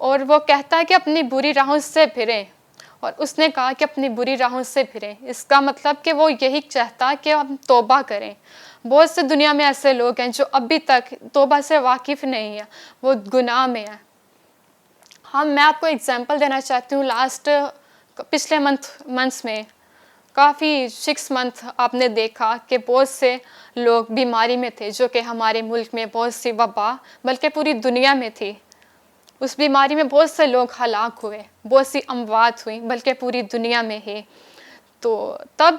اور وہ کہتا ہے کہ اپنی بری راہوں سے پھریں، اور اس نے کہا کہ اپنی بری راہوں سے پھریں، اس کا مطلب کہ وہ یہی چاہتا کہ ہم توبہ کریں۔ بہت سے دنیا میں ایسے لوگ ہیں جو ابھی تک توبہ سے واقف نہیں ہیں، وہ گناہ میں ہیں۔ میں آپ کو اگزامپل دینا چاہتی ہوں، پچھلے منتھس میں کافی 6 منتھ آپ نے دیکھا کہ بہت سے لوگ بیماری میں تھے، جو کہ ہمارے ملک میں بہت سی وبا بلکہ پوری دنیا میں تھی۔ اس بیماری میں بہت سے لوگ ہلاک ہوئے، بہت سی اموات ہوئیں بلکہ پوری دنیا میں ہی۔ تو تب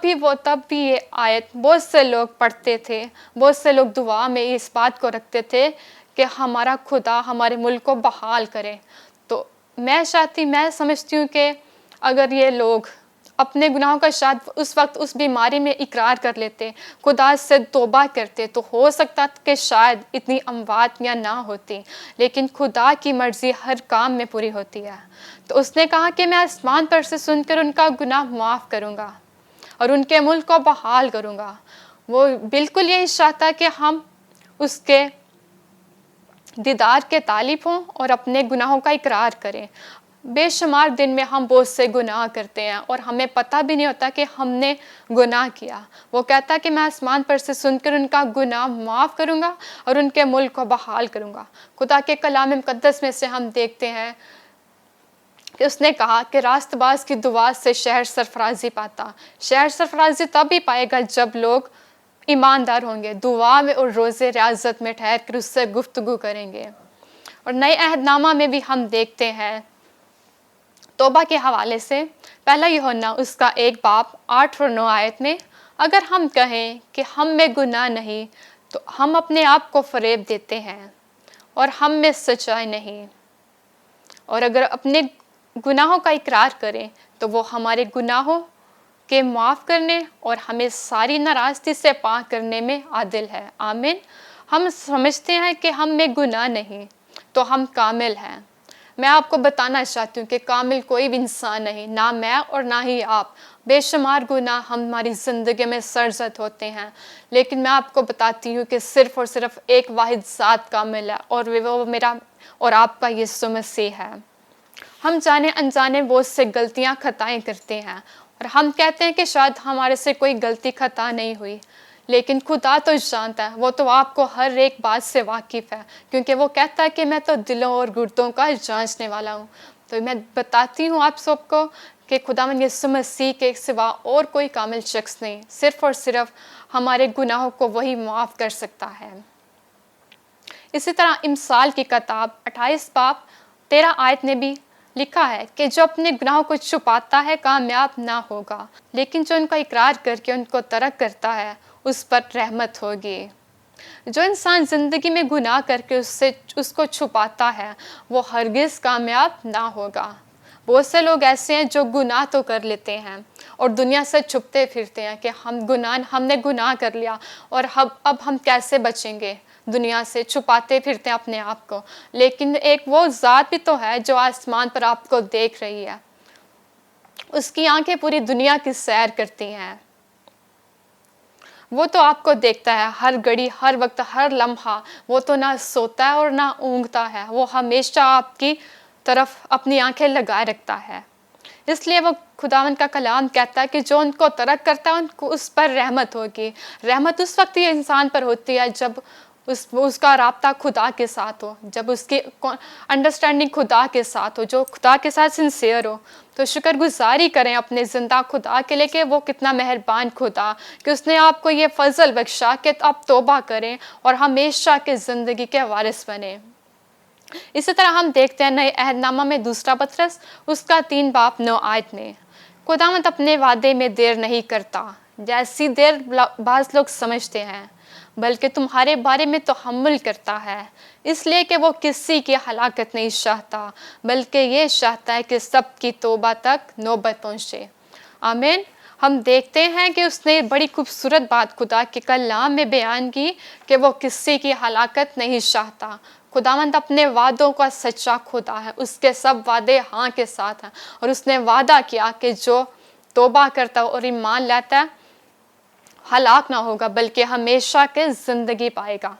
بھی یہ آیت بہت سے لوگ پڑھتے تھے، بہت سے لوگ دعا میں اس بات کو رکھتے تھے کہ ہمارا خدا ہمارے ملک کو بحال کرے۔ تو میں سمجھتی ہوں کہ اگر یہ لوگ اپنے گناہوں کا شاید اس وقت اس بیماری میں اقرار کر لیتے، خدا سے توبہ کرتے، تو ہو سکتا کہ شاید اتنی اموات یا نہ ہوتی، لیکن خدا کی مرضی ہر کام میں پوری ہوتی ہے۔ تو اس نے کہا کہ میں آسمان پر سے سن کر ان کا گناہ معاف کروں گا اور ان کے ملک کو بحال کروں گا۔ وہ بالکل یہی چاہتا کہ ہم اس کے دیدار کے طالب ہوں اور اپنے گناہوں کا اقرار کریں۔ بے شمار دن میں ہم بہت سے گناہ کرتے ہیں اور ہمیں پتہ بھی نہیں ہوتا کہ ہم نے گناہ کیا۔ وہ کہتا کہ میں آسمان پر سے سن کر ان کا گناہ معاف کروں گا اور ان کے ملک کو بحال کروں گا۔ خدا کے کلام مقدس میں سے ہم دیکھتے ہیں کہ اس نے کہا کہ راست باز کی دعا سے شہر سرفرازی پاتا۔ شہر سرفرازی تب ہی پائے گا جب لوگ ایماندار ہوں گے، دعا میں اور روزے ریاضت میں ٹھہر کر اس سے گفتگو کریں گے۔ اور نئے عہد نامہ میں بھی ہم دیکھتے ہیں توبہ کے حوالے سے، پہلا یوحنا اس کا 1 باب 8 اور 9 آیت میں، اگر ہم کہیں کہ ہم میں گناہ نہیں تو ہم اپنے آپ کو فریب دیتے ہیں اور ہم میں سچائی نہیں، اور اگر اپنے گناہوں کا اقرار کریں تو وہ ہمارے گناہوں کے معاف کرنے اور ہمیں ساری ناراستی سے پاک کرنے میں عادل ہے۔ آمین۔ ہم سمجھتے ہیں کہ ہم میں گناہ نہیں تو ہم کامل ہیں۔ میں آپ کو بتانا چاہتی ہوں کہ کامل کوئی بھی انسان نہیں، نہ میں اور نہ ہی آپ۔ بے شمار گناہ ہماری زندگی میں سرزد ہوتے ہیں، لیکن میں آپ کو بتاتی ہوں کہ صرف اور صرف ایک واحد ذات کامل ہے، اور وہ میرا اور آپ کا یسوع مسیح ہے۔ ہم جانے انجانے بہت سے غلطیاں خطائیں کرتے ہیں، اور ہم کہتے ہیں کہ شاید ہمارے سے کوئی غلطی خطا نہیں ہوئی، لیکن خدا تو جانتا ہے، وہ تو آپ کو ہر ایک بات سے واقف ہے، کیونکہ وہ کہتا ہے کہ میں تو دلوں اور گردوں کا جانچنے والا ہوں۔ تو میں بتاتی ہوں آپ سب کو کہ خداوند یسوع مسیح کے سوا اور کوئی کامل شخص نہیں، صرف اور صرف ہمارے گناہوں کو وہی معاف کر سکتا ہے۔ اسی طرح امثال کی کتاب 28 باب 13 آیت نے بھی لکھا ہے کہ جو اپنے گناہوں کو چھپاتا ہے کامیاب نہ ہوگا، لیکن جو ان کا اقرار کر کے ان کو ترک کرتا ہے اس پر رحمت ہوگی۔ جو انسان زندگی میں گناہ کر کے اس کو چھپاتا ہے وہ ہرگز کامیاب نہ ہوگا۔ بہت سے لوگ ایسے ہیں جو گناہ تو کر لیتے ہیں اور دنیا سے چھپتے پھرتے ہیں کہ ہم نے گناہ کر لیا اور اب ہم کیسے بچیں گے، دنیا سے چھپاتے پھرتے ہیں اپنے آپ کو۔ لیکن ایک وہ ذات بھی تو ہے جو آسمان پر آپ کو دیکھ رہی ہے، اس کی آنکھیں پوری دنیا کی سیر کرتی ہیں، وہ تو آپ کو دیکھتا ہے ہر گھڑی، ہر وقت، ہر لمحہ۔ وہ تو نہ سوتا ہے اور نہ اونگتا ہے، وہ ہمیشہ آپ کی طرف اپنی آنکھیں لگائے رکھتا ہے۔ اس لیے وہ خداوند کا کلام کہتا ہے کہ جو ان کو ترک کرتا ہے ان کو اس پر رحمت ہوگی۔ رحمت اس وقت یہ انسان پر ہوتی ہے جب اس کا رابطہ خدا کے ساتھ ہو، جب اس کی انڈرسٹینڈنگ خدا کے ساتھ ہو، جو خدا کے ساتھ سنسیئر ہو۔ تو شکر گزاری کریں اپنے زندہ خدا کے لیے کہ وہ کتنا مہربان خدا کہ اس نے آپ کو یہ فضل بخشا کہ آپ توبہ کریں اور ہمیشہ کے زندگی کے وارث بنیں۔ اسی طرح ہم دیکھتے ہیں نئے عہد نامہ میں 2 پطرس اس کا 3 باب 9 آیت میں، خداوند اپنے وعدے میں دیر نہیں کرتا جیسی دیر بعض لوگ سمجھتے ہیں، بلکہ تمہارے بارے میں تحمل کرتا ہے، اس لیے کہ وہ کسی کی ہلاکت نہیں چاہتا بلکہ یہ چاہتا ہے کہ سب کی توبہ تک نوبت پہنچے۔ آمین۔ ہم دیکھتے ہیں کہ اس نے بڑی خوبصورت بات خدا کے کلام میں بیان کی کہ وہ کسی کی ہلاکت نہیں چاہتا۔ خداوند اپنے وعدوں کا سچا خدا ہے، اس کے سب وعدے ہاں کے ساتھ ہیں، اور اس نے وعدہ کیا کہ جو توبہ کرتا اور ایمان لاتا ہے ہلاک نہ ہوگا بلکہ ہمیشہ کے زندگی پائے گا۔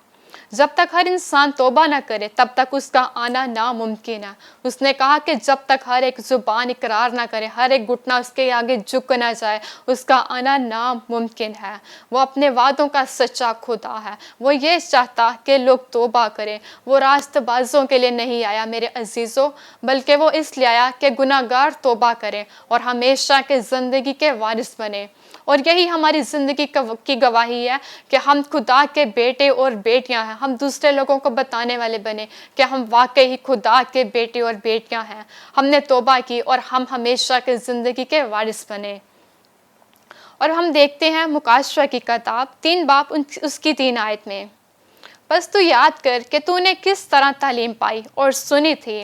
جب تک ہر انسان توبہ نہ کرے تب تک اس کا آنا ناممکن ہے۔ اس نے کہا کہ جب تک ہر ایک زبان اقرار نہ کرے، ہر ایک گھٹنا اس کے آگے جھک نہ جائے، اس کا آنا ناممکن ہے۔ وہ اپنے وعدوں کا سچا خدا ہے۔ وہ یہ چاہتا کہ لوگ توبہ کریں۔ وہ راست بازوں کے لیے نہیں آیا میرے عزیزوں، بلکہ وہ اس لیے آیا کہ گناہ گار توبہ کریں اور ہمیشہ کے زندگی کے وارث بنے۔ اور یہی ہماری زندگی کی گواہی ہے کہ ہم خدا کے بیٹے اور بیٹیاں ہیں۔ ہم دوسرے لوگوں کو بتانے والے بنے کہ ہم واقعی خدا کے بیٹے اور بیٹیاں ہیں۔ ہم نے توبہ کی اور ہم ہمیشہ کے زندگی کے وارث بنے۔ اور ہم دیکھتے ہیں مکاشفہ کی کتاب 3 باب اس کی 3 آیت میں، بس تو یاد کر کہ تو نے کس طرح تعلیم پائی اور سنی تھی،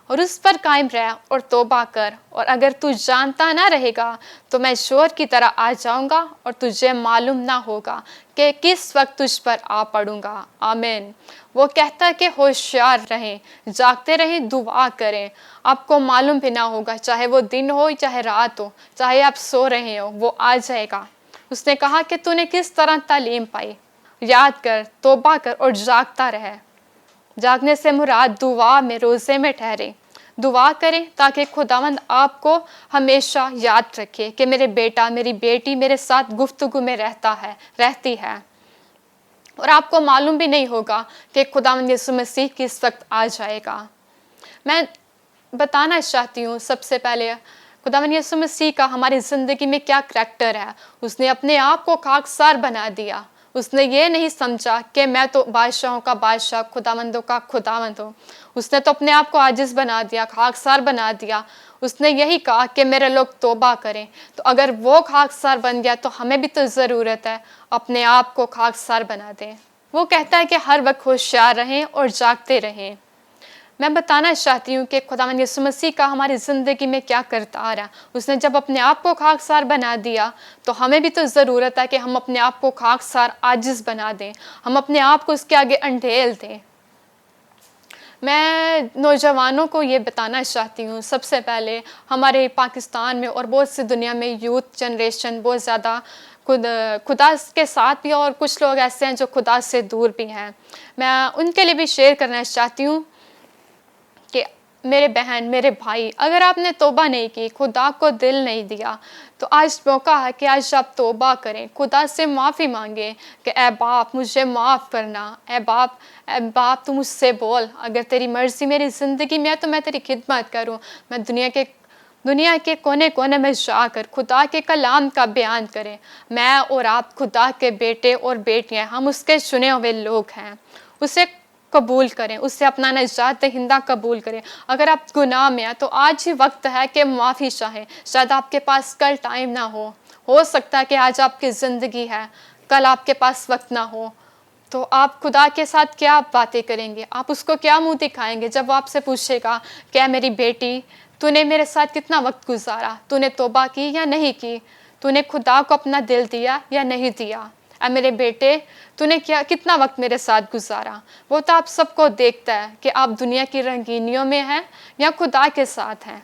اور اس پر قائم رہ اور توبہ کر، اور اگر تو جانتا نہ رہے گا تو میں شور کی طرح آ جاؤں گا اور تجھے معلوم نہ ہوگا کہ کس وقت تجھ پر آ پڑوں گا۔ آمین۔ وہ کہتا ہے کہ ہوشیار رہیں، جاگتے رہیں، دعا کریں۔ آپ کو معلوم بھی نہ ہوگا، چاہے وہ دن ہو چاہے رات ہو، چاہے آپ سو رہے ہو، وہ آ جائے گا۔ اس نے کہا کہ تو نے کس طرح تعلیم پائی، یاد کر، توبہ کر اور جاگتا رہے۔ جاگنے سے مراد دعا میں، روزے میں ٹھہرے، دعا کریں تاکہ خداوند آپ کو ہمیشہ یاد رکھے کہ میرے بیٹا میری بیٹی میرے ساتھ گفتگو میں رہتی ہے، اور آپ کو معلوم بھی نہیں ہوگا کہ خداوند یسوع مسیح کس وقت آ جائے گا۔ میں بتانا چاہتی ہوں سب سے پہلے خداوند یسوع مسیح کا ہماری زندگی میں کیا کریکٹر ہے۔ اس نے اپنے آپ کو خاکسار بنا دیا۔ اس نے یہ نہیں سمجھا کہ میں تو بادشاہوں کا بادشاہ، خداوندوں کا خداوند ہوں۔ اس نے تو اپنے آپ کو عاجز بنا دیا، خاکسار بنا دیا۔ اس نے یہی کہا کہ میرے لوگ توبہ کریں۔ تو اگر وہ خاکسار بن گیا تو ہمیں بھی تو ضرورت ہے اپنے آپ کو خاکسار بنا دیں۔ وہ کہتا ہے کہ ہر وقت ہوشیار رہیں اور جاگتے رہیں۔ میں بتانا چاہتی ہوں کہ خداوند یسوع مسیح کا ہماری زندگی میں کیا کردار ہے۔ اس نے جب اپنے آپ کو خاکسار بنا دیا تو ہمیں بھی تو ضرورت ہے کہ ہم اپنے آپ کو خاکسار عاجز بنا دیں، ہم اپنے آپ کو اس کے آگے انڈھیل دیں۔ میں نوجوانوں کو یہ بتانا چاہتی ہوں، سب سے پہلے ہمارے پاکستان میں اور بہت سی دنیا میں یوتھ جنریشن بہت زیادہ خدا کے ساتھ بھی، اور کچھ لوگ ایسے ہیں جو خدا سے دور بھی ہیں۔ میں ان کے لیے بھی شیئر کرنا چاہتی ہوں کہ میرے بہن، میرے بھائی، اگر آپ نے توبہ نہیں کی، خدا کو دل نہیں دیا، تو آج موقع ہے کہ آج آپ توبہ کریں، خدا سے معافی مانگیں کہ اے باپ مجھے معاف کرنا، اے باپ تو مجھ سے بول، اگر تیری مرضی میری زندگی میں ہے تو میں تیری خدمت کروں، میں دنیا کے کونے کونے میں جا کر خدا کے کلام کا بیان کریں۔ میں اور آپ خدا کے بیٹے اور بیٹیاں، ہم اس کے چنے ہوئے لوگ ہیں۔ اسے قبول کریں، اسے اپنا نجات دہندہ قبول کریں۔ اگر آپ گناہ میں ہیں تو آج ہی وقت ہے کہ معافی چاہیں۔ شاید آپ کے پاس کل ٹائم نہ ہو سکتا ہے کہ آج آپ کی زندگی ہے، کل آپ کے پاس وقت نہ ہو، تو آپ خدا کے ساتھ کیا باتیں کریں گے؟ آپ اس کو کیا منہ دکھائیں گے جب وہ آپ سے پوچھے گا کہ اے میری بیٹی، تو نے میرے ساتھ کتنا وقت گزارا، تو نے توبہ کی یا نہیں کی، تو نے خدا کو اپنا دل دیا یا نہیں دیا، اے میرے بیٹے تو نے کتنا وقت میرے ساتھ گزارا؟ وہ تو آپ سب کو دیکھتا ہے کہ آپ دنیا کی رنگینیوں میں ہیں یا خدا کے ساتھ ہیں۔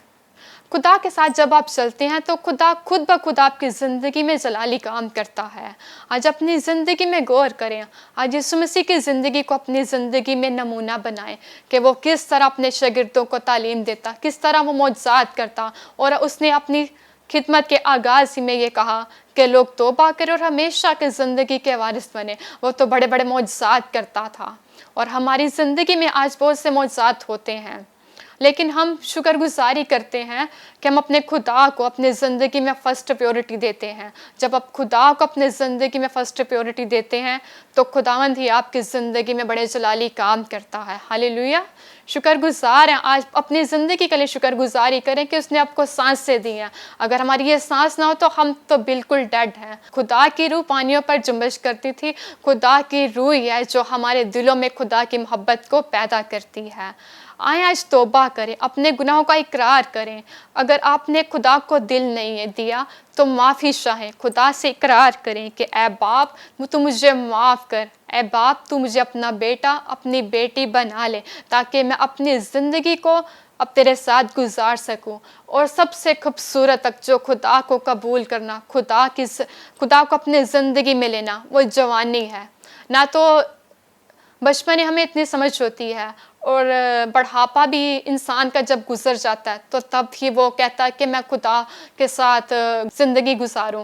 خدا کے ساتھ جب آپ چلتے ہیں تو خدا خود بخود آپ کی زندگی میں جلالی کام کرتا ہے۔ آج اپنی زندگی میں غور کریں، آج یسوع مسیح کی زندگی کو اپنی زندگی میں نمونہ بنائیں کہ وہ کس طرح اپنے شاگردوں کو تعلیم دیتا، کس طرح وہ معجزات کرتا، اور اس نے اپنی خدمت کے آغاز ہی میں یہ کہا کہ لوگ توبہ کریں اور ہمیشہ کے زندگی کے وارث بنے۔ وہ تو بڑے بڑے معجزات کرتا تھا، اور ہماری زندگی میں آج بہت سے معجزات ہوتے ہیں، لیکن ہم شکر گزاری کرتے ہیں کہ ہم اپنے خدا کو اپنے زندگی میں فرسٹ پریورٹی دیتے ہیں۔ جب آپ خدا کو اپنے زندگی میں فرسٹ پریورٹی دیتے ہیں تو خداوند ہی آپ کی زندگی میں بڑے جلالی کام کرتا ہے۔ ہاللیلویہ۔ شکر گزار ہیں، آج اپنی زندگی کے لیے شکر گزاری کریں کہ اس نے آپ کو سانسیں دی ہیں۔ اگر ہماری یہ سانس نہ ہو تو ہم تو بالکل ڈیڈ ہیں۔ خدا کی روح پانیوں پر جنبش کرتی تھی، خدا کی روح ہے جو ہمارے دلوں میں خدا کی محبت کو پیدا کرتی ہے۔ آئیں آج توبہ کریں، اپنے گناہوں کا اقرار کریں۔ اگر آپ نے خدا کو دل نہیں دیا تو معافی چاہیں، خدا سے اقرار کریں کہ اے باپ تو مجھے معاف کر، اے باپ تو مجھے اپنا بیٹا اپنی بیٹی بنا لے، تاکہ میں اپنی زندگی کو اب تیرے ساتھ گزار سکوں۔ اور سب سے خوبصورت تک جو خدا کو قبول کرنا، خدا کو اپنے زندگی میں لینا، وہ جوانی ہے۔ نہ تو بچپن میں ہمیں اتنی سمجھ ہوتی ہے، اور بڑھاپا بھی انسان کا جب گزر جاتا ہے تو تب ہی وہ کہتا ہے کہ میں خدا کے ساتھ زندگی گزاروں۔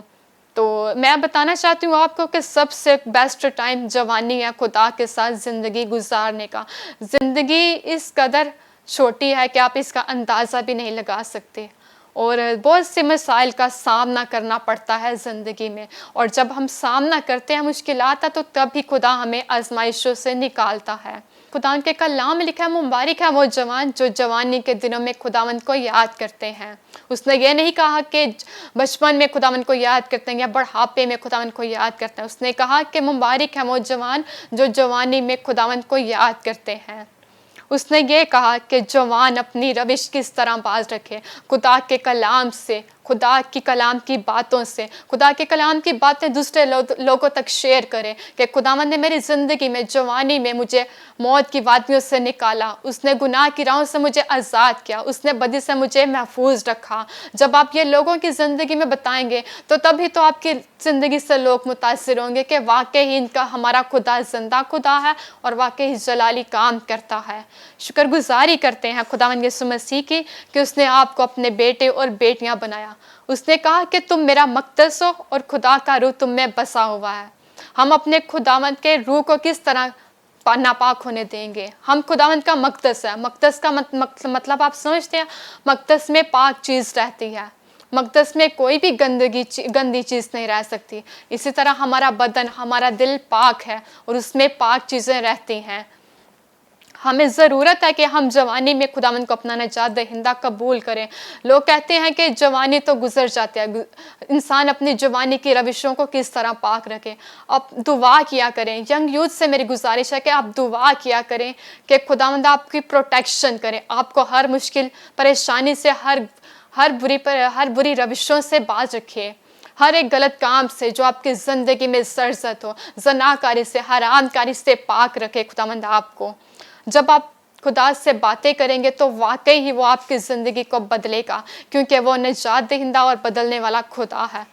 تو میں بتانا چاہتی ہوں آپ کو کہ سب سے بیسٹ ٹائم جوانی ہے خدا کے ساتھ زندگی گزارنے کا۔ زندگی اس قدر چھوٹی ہے کہ آپ اس کا اندازہ بھی نہیں لگا سکتے، اور بہت سے مسائل کا سامنا کرنا پڑتا ہے زندگی میں، اور جب ہم سامنا کرتے ہیں مشکلات کا تو تب ہی خدا ہمیں آزمائشوں سے نکالتا ہے۔ خدا کے کلام میں لکھا ہے مبارک ہے وہ جوان جو جوانی کے دنوں میں خداوند کو یاد کرتے ہیں۔ اس نے یہ نہیں کہا کہ بچپن میں خداوند کو یاد کرتے ہیں یا بڑھاپے میں خداوند کو یاد کرتے ہیں، اس نے کہا کہ مبارک ہے وہ جوان جو جوانی میں خداوند کو یاد کرتے ہیں۔ اس نے یہ کہا کہ جوان اپنی روش کس طرح باز رکھے، خدا کے کلام سے، خدا کی کلام کی باتوں سے، خدا کے کلام کی باتیں دوسرے لوگوں تک شیئر کرے کہ خداوند نے میری زندگی میں جوانی میں مجھے موت کی وادیوں سے نکالا، اس نے گناہ کی راہوں سے مجھے آزاد کیا، اس نے بدی سے مجھے محفوظ رکھا۔ جب آپ یہ لوگوں کی زندگی میں بتائیں گے تو تبھی تو آپ کی زندگی سے لوگ متاثر ہوں گے کہ واقعی ان کا ہمارا خدا زندہ خدا ہے اور واقعی جلالی کام کرتا ہے۔ شکر گزاری کرتے ہیں خداوند یسوع مسیح کی کہ اس نے آپ کو اپنے بیٹے اور بیٹیاں بنایا۔ اس نے کہا کہ تم میرا مقدس ہو اور خدا کا روح تم میں بسا ہوا ہے۔ ہم اپنے خداوند کے روح کو کس طرح ناپاک ہونے دیں گے؟ ہم خداوند کا مقدس ہے۔ مقدس کا مطلب آپ سمجھتے ہیں؟ مقدس میں پاک چیز رہتی ہے، مقدس میں کوئی بھی گندی چیز نہیں رہ سکتی۔ اسی طرح ہمارا بدن، ہمارا دل پاک ہے اور اس میں پاک چیزیں رہتی ہیں۔ ہمیں ضرورت ہے کہ ہم جوانی میں خداوند کو اپنا نجات دہندہ قبول کریں۔ لوگ کہتے ہیں کہ جوانی تو گزر جاتی ہے، انسان اپنی جوانی کی روشوں کو کس طرح پاک رکھے۔ آپ دعا کیا کریں۔ ینگ یوتھ سے میری گزارش ہے کہ آپ دعا کیا کریں کہ خداوند آپ کی پروٹیکشن کرے، آپ کو ہر مشکل پریشانی سے، ہر بری روشوں سے باز رکھے، ہر ایک غلط کام سے جو آپ کی زندگی میں سرزد ہو، زناکاری سے، حرام کاری سے پاک رکھے خداوند آپ کو۔ جب آپ خدا سے باتیں کریں گے تو واقعی ہی وہ آپ کی زندگی کو بدلے گا، کیونکہ وہ نجات دہندہ اور بدلنے والا خدا ہے۔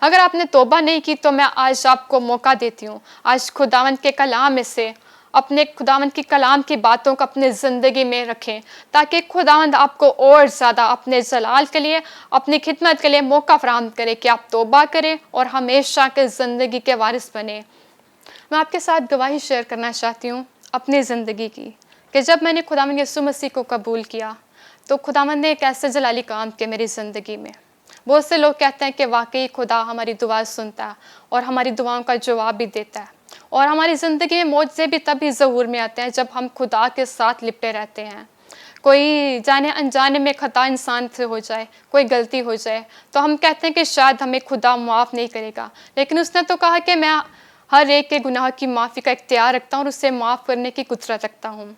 اگر آپ نے توبہ نہیں کی تو میں آج آپ کو موقع دیتی ہوں، آج خداوند کے کلام میں سے اپنے خداوند کی کلام کی باتوں کو اپنے زندگی میں رکھیں، تاکہ خداوند آپ کو اور زیادہ اپنے جلال کے لیے، اپنی خدمت کے لیے موقع فراہم کرے کہ آپ توبہ کریں اور ہمیشہ کے زندگی کے وارث بنیں۔ میں آپ کے ساتھ گواہی شیئر کرنا چاہتی ہوں اپنی زندگی کی، کہ جب میں نے خداوند یسوع مسیح کو قبول کیا تو خداوند نے ایک ایسے جلالی کام کیا میری زندگی میں۔ بہت سے لوگ کہتے ہیں کہ واقعی خدا ہماری دعا سنتا ہے اور ہماری دعاؤں کا جواب بھی دیتا ہے، اور ہماری زندگی میں معجزے بھی تبھی ظہور میں آتے ہیں جب ہم خدا کے ساتھ لپٹے رہتے ہیں۔ کوئی جانے انجانے میں خطا انسان سے ہو جائے، کوئی غلطی ہو جائے تو ہم کہتے ہیں کہ شاید ہمیں خدا معاف نہیں کرے گا، لیکن اس نے تو کہا کہ میں ہر ایک کے گناہ کی معافی کا اختیار رکھتا ہوں اور اسے معاف کرنے کی قدرت رکھتا ہوں۔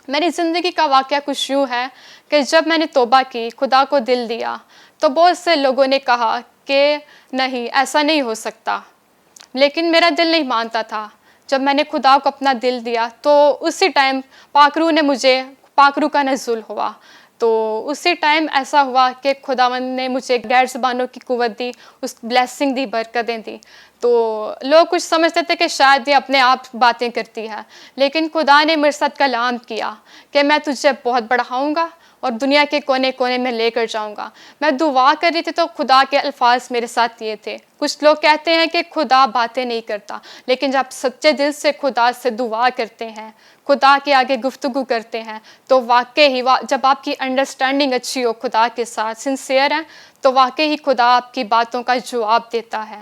میری زندگی کا واقعہ کچھ یوں ہے کہ جب میں نے توبہ کی، خدا کو دل دیا، تو بہت سے لوگوں نے کہا کہ نہیں، ایسا نہیں ہو سکتا، لیکن میرا دل نہیں مانتا تھا۔ جب میں نے خدا کو اپنا دل دیا تو اسی ٹائم پاک روح کا نزول ہوا۔ تو اسی ٹائم ایسا ہوا کہ خداوند نے مجھے غیر زبانوں کی قوت دی، اس بلیسنگ دی، برکتیں دی۔ تو لوگ کچھ سمجھتے تھے کہ شاید یہ اپنے آپ باتیں کرتی ہے، لیکن خدا نے میرے ساتھ کلام کیا کہ میں تجھے بہت بڑھاؤں گا اور دنیا کے کونے کونے میں لے کر جاؤں گا۔ میں دعا کر رہی تھی تو خدا کے الفاظ میرے ساتھ یہ تھے۔ کچھ لوگ کہتے ہیں کہ خدا باتیں نہیں کرتا، لیکن جب سچے دل سے خدا سے دعا کرتے ہیں، خدا کے آگے گفتگو کرتے ہیں، تو واقعی جب آپ کی انڈرسٹینڈنگ اچھی ہو، خدا کے ساتھ سنسیئر ہیں، تو واقعی خدا آپ کی باتوں کا جواب دیتا ہے۔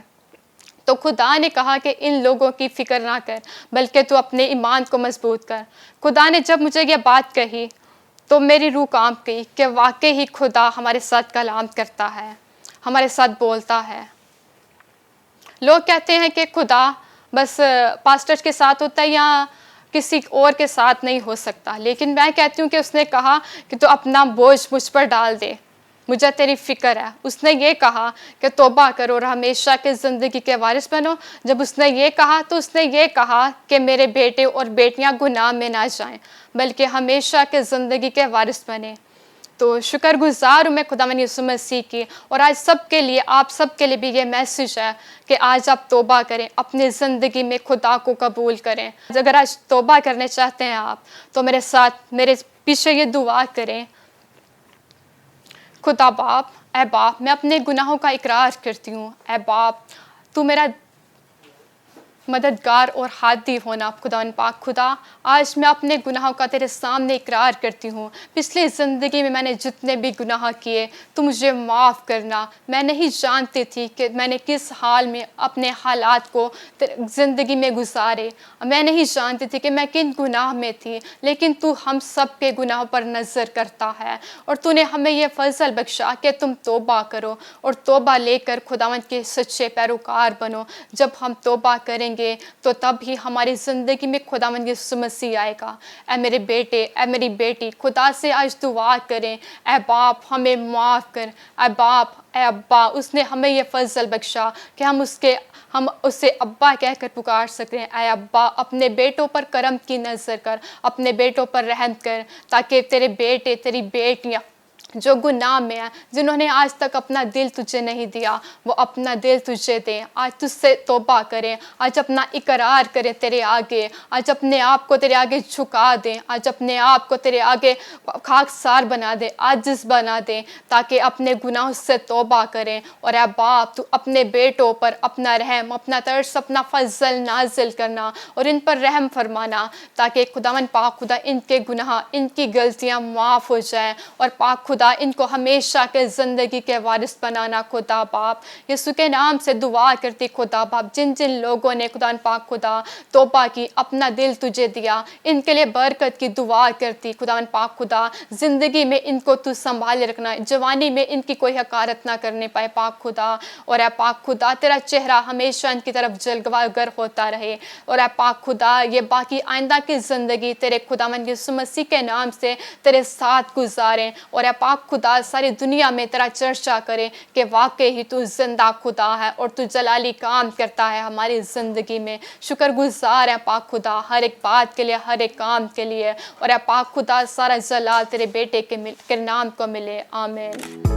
تو خدا نے کہا کہ ان لوگوں کی فکر نہ کر، بلکہ تو اپنے ایمان کو مضبوط کر۔ خدا نے جب مجھے یہ بات کہی تو میری روح کانپ گئی کہ واقعی خدا ہمارے ساتھ کلام کرتا ہے، ہمارے ساتھ بولتا ہے۔ لوگ کہتے ہیں کہ خدا بس پاسٹر کے ساتھ ہوتا ہے یا کسی اور کے ساتھ نہیں ہو سکتا، لیکن میں کہتی ہوں کہ اس نے کہا کہ تو اپنا بوجھ مجھ پر ڈال دے، مجھے تیری فکر ہے۔ اس نے یہ کہا کہ توبہ کرو اور ہمیشہ کے زندگی کے وارث بنو۔ جب اس نے یہ کہا تو اس نے یہ کہا کہ میرے بیٹے اور بیٹیاں گناہ میں نہ جائیں، بلکہ ہمیشہ کے زندگی کے وارث بنیں۔ تو شکر گزار ہوں میں خداوند یسوع مسیح کی. اور آج سب کے لیے، آپ سب کے لیے بھی یہ میسیج ہے کہ آج آپ توبہ کریں، اپنی زندگی میں خدا کو قبول کریں. اگر آج توبہ کرنے چاہتے ہیں آپ تو میرے ساتھ، میرے پیچھے یہ دعا کریں. خدا باپ، اے باپ، میں اپنے گناہوں کا اقرار کرتی ہوں. اے باپ، تو میرا مددگار اور ہادی ہونا. خداوند پاک خدا، آج میں اپنے گناہوں کا تیرے سامنے اقرار کرتی ہوں. پچھلی زندگی میں نے جتنے بھی گناہ کیے تو مجھے معاف کرنا. میں نہیں جانتی تھی کہ میں نے کس حال میں اپنے حالات کو زندگی میں گزارے. میں نہیں جانتی تھی کہ میں کن گناہ میں تھی، لیکن تو ہم سب کے گناہوں پر نظر کرتا ہے اور تو نے ہمیں یہ فضل بخشا کہ تم توبہ کرو اور توبہ لے کر خداوند کے سچے پیروکار بنو. جب ہم توبہ کریں گے تو تب ہی ہماری زندگی میں خداوند یسوع مسیح آئے گا. اے میرے بیٹے، اے میری بیٹی، خدا سے آج دعا کریں. اے باپ، ہمیں معاف کر. اے باپ، اے ابا، اس نے ہمیں یہ فضل بخشا کہ ہم اسے ابا کہہ کر پکار سکتے ہیں. اے ابا، اپنے بیٹوں پر کرم کی نظر کر، اپنے بیٹوں پر رحم کر، تاکہ تیرے بیٹے، تیری بیٹیاں جو گناہ میں ہیں، جنہوں نے آج تک اپنا دل تجھے نہیں دیا، وہ اپنا دل تجھے دیں. آج تجھ سے توبہ کریں، آج اپنا اقرار کریں تیرے آگے، آج اپنے آپ کو تیرے آگے جھکا دیں، آج اپنے آپ کو تیرے آگے خاکسار بنا دیں، عاجز بنا دیں، تاکہ اپنے گناہوں سے توبہ کریں. اور اے باپ، تو اپنے بیٹوں پر اپنا رحم، اپنا ترس، اپنا فضل نازل کرنا اور ان پر رحم فرمانا، تاکہ خداوند پاک خدا ان کے گناہ، ان کی غلطیاں معاف ہو جائیں. اور پاک خدا ان کو ہمیشہ کے زندگی کے وارث بنانا. خدا باپ، یسوع کے نام سے دعا کرتی خدا باپ، جن جن لوگوں نے خدا پاک خدا توبہ کی، اپنا دل تجھے دیا، ان کے لیے برکت کی دعا کرتی. خداوند پاک خدا، زندگی میں ان کو تو سنبھال رکھنا، جوانی میں ان کی کوئی حقارت نہ کرنے پائے پاک خدا. اور اے پاک خدا، تیرا چہرہ ہمیشہ ان کی طرف جلوہ گر ہوتا رہے. اور اے پاک خدا، یہ باقی آئندہ کی زندگی تیرے خداوند یسوع مسیح کے نام سے تیرے ساتھ گزاریں. اور اے پاک خدا، ساری دنیا میں تیرا چرچا کرے کہ واقعی ہی تو زندہ خدا ہے اور تو جلالی کام کرتا ہے ہماری زندگی میں. شکر گزار ہے پاک خدا، ہر ایک بات کے لیے، ہر ایک کام کے لیے. اور اے پاک خدا، سارا جلال تیرے بیٹے کے نام کو ملے. آمین.